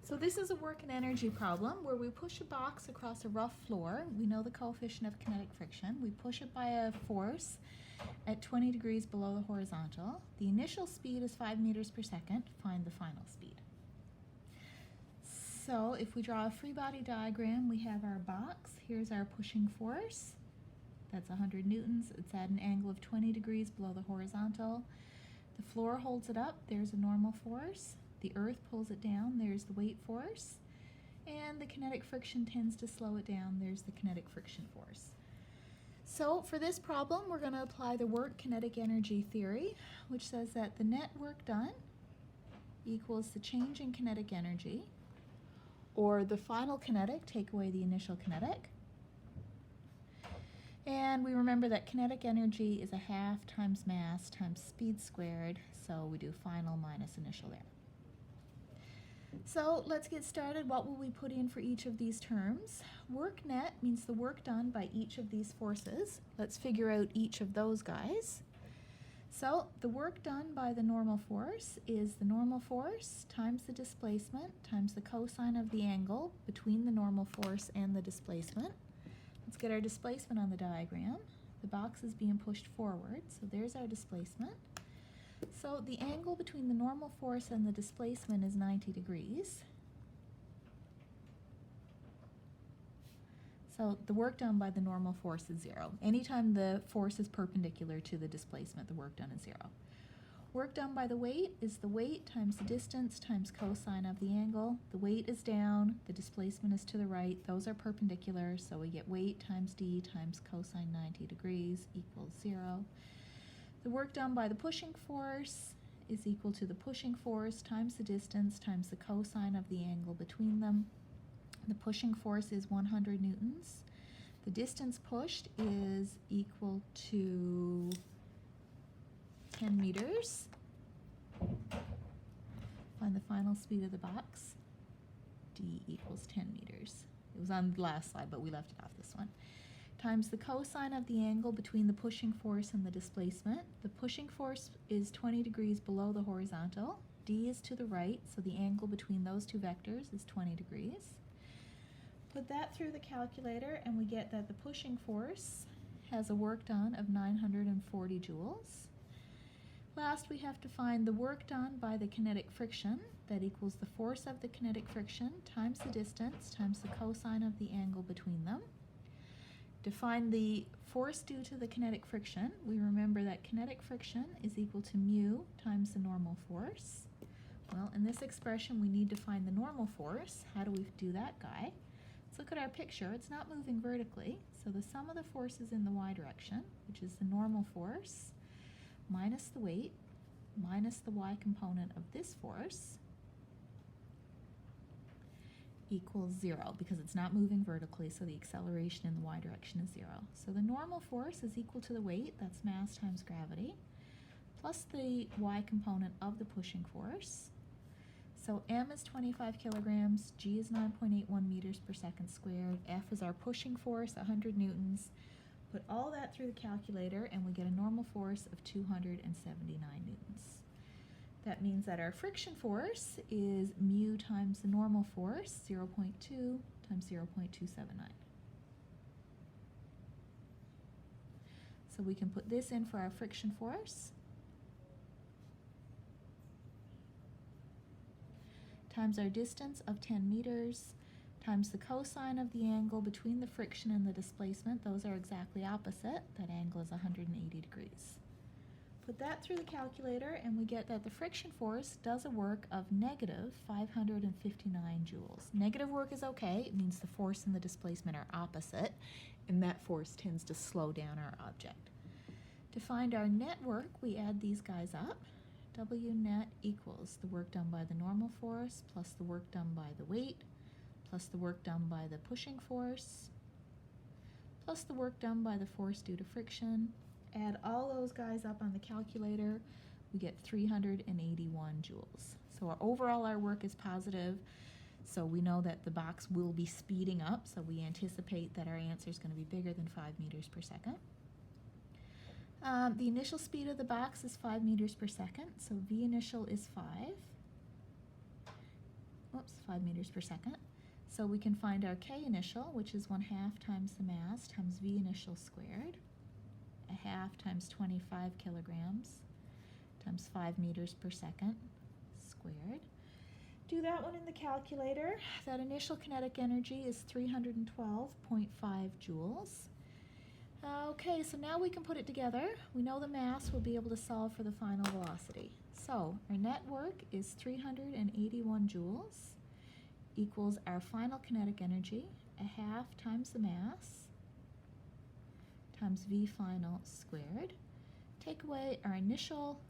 So this is a work and energy problem where we push a box across a rough floor. We know the coefficient of kinetic friction. We push it by a force at 20 degrees below the horizontal. The initial speed is 5 meters per second. Find the final speed. So if we draw a free body diagram, we have our box. Here's our pushing force. That's 100 newtons. It's at an angle of 20 degrees below the horizontal. The floor holds it up. There's a normal force. The earth pulls it down. There's the weight force. And the kinetic friction tends to slow it down. There's the kinetic friction force. So for this problem, we're going to apply the work kinetic energy theory, which says that the net work done equals the change in kinetic energy, or the final kinetic, take away the initial kinetic. And we remember that kinetic energy is a half times mass times speed squared, so we do final minus initial there. So let's get started. What will we put in for each of these terms? Work net means the work done by each of these forces. Let's figure out each of those guys. So the work done by the normal force is the normal force times the displacement times the cosine of the angle between the normal force and the displacement. Let's get our displacement on the diagram. The box is being pushed forward, so there's our displacement. So the angle between the normal force and the displacement is 90 degrees. So the work done by the normal force is 0. Anytime the force is perpendicular to the displacement, the work done is 0. Work done by the weight is the weight times the distance times cosine of the angle. The weight is down, the displacement is to the right. Those are perpendicular, so we get weight times d times cosine 90 degrees equals 0. The work done by the pushing force is equal to the pushing force times the distance times the cosine of the angle between them. The pushing force is 100 newtons. The distance pushed is equal to 10 meters. Find the final speed of the box. D equals 10 meters. It was on the last slide, but we left it off this one. Times the cosine of the angle between the pushing force and the displacement. The pushing force is 20 degrees below the horizontal. D is to the right, so the angle between those two vectors is 20 degrees. Put that through the calculator and we get that the pushing force has a work done of 940 joules. Last, we have to find the work done by the kinetic friction. That equals the force of the kinetic friction times the distance times the cosine of the angle between them. To find the force due to the kinetic friction, we remember that kinetic friction is equal to mu times the normal force. Well, in this expression, we need to find the normal force. How do we do that, guy? Let's look at our picture. It's not moving vertically, so the sum of the forces in the y direction, which is the normal force, minus the weight, minus the y component of this force, equals 0, because it's not moving vertically, so the acceleration in the y direction is 0. So the normal force is equal to the weight, that's mass times gravity, plus the y component of the pushing force. So m is 25 kilograms, g is 9.81 meters per second squared, F is our pushing force, 100 newtons. Put all that through the calculator and we get a normal force of 279 newtons. That means that our friction force is mu times the normal force, 0.2 times 0.279. So we can put this in for our friction force, times our distance of 10 meters, times the cosine of the angle between the friction and the displacement. Those are exactly opposite. That angle is 180 degrees. Put that through the calculator and we get that the friction force does a work of negative 559 joules. Negative work is okay. It means the force and the displacement are opposite, and that force tends to slow down our object. To find our net work, we add these guys up. W net equals the work done by the normal force plus the work done by the weight plus the work done by the pushing force plus the work done by the force due to friction. Add all those guys up on the calculator, we get 381 joules. So our work is positive, so we know that the box will be speeding up, so we anticipate that our answer is going to be bigger than 5 meters per second. The initial speed of the box is 5 meters per second, so V initial is 5. 5 meters per second. So we can find our K initial, which is 1/2 times the mass times V initial squared, 1/2 times 25 kilograms times 5 meters per second squared. Do that one in the calculator. That initial kinetic energy is 312.5 joules. Okay, so now we can put it together. We know the mass, we'll be able to solve for the final velocity. So our net work is 381 joules equals our final kinetic energy, 1/2 times the mass times V final squared. Take away our initial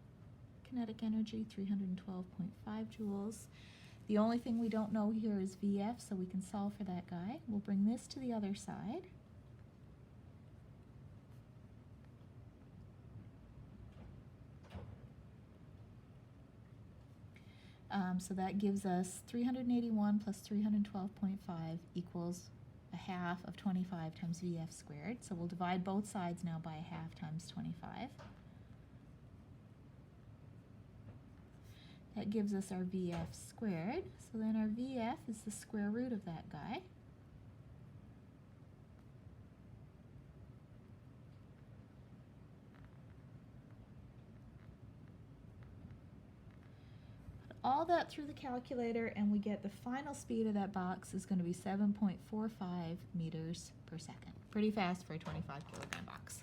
kinetic energy, 312.5 joules. The only thing we don't know here is VF, so we can solve for that guy. We'll bring this to the other side. So that gives us 381 plus 312.5 equals 1/2 of 25 times VF squared. So we'll divide both sides now by 1/2 times 25. That gives us our VF squared. So then our VF is the square root of that guy. Put all that through the calculator and we get the final speed of that box is going to be 7.45 meters per second. Pretty fast for a 25 kilogram box.